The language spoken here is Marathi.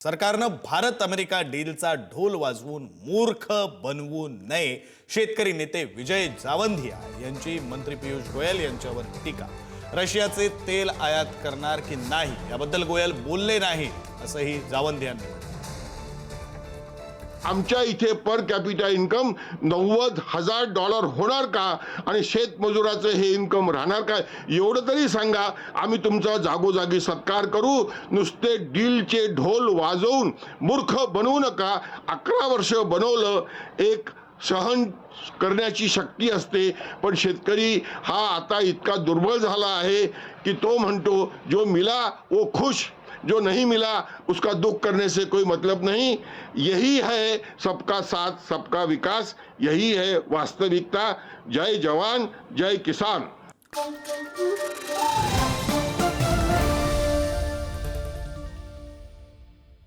सरकारनं भारत अमेरिका डीलचा ढोल वाजवून मूर्ख बनवू नये, शेतकरी नेते विजय जावंधिया यांची मंत्री पियुष गोयल यांच्यावर टीका। रशियाचे तेल आयात करणार की नाही याबद्दल गोयल बोलले नाही असंही जावंधियांनी म्हटलं। आमच्या इथे पर कॅपिटा इन्कम $90,000 होणार का आणि शेतमजुराचं हे इन्कम राहणार का एवढं तरी सांगा। आम्ही तुमचा जागोजागी सत्कार करू, नुसते डीलचे ढोल वाजवून मूर्ख बनवू नका। 11 वर्ष बनवलं, एक सहन करण्याची शक्ती असते, पण शेतकरी हा आता इतका दुर्बल झाला आहे की तो म्हणतो जो मिला वो खुश, जो नहीं मिला उसका दुख करने से कोई मतलब नहीं। यही है सबका साथ सबका विकास, यही है वास्तविकता। जय जवान जय किसान।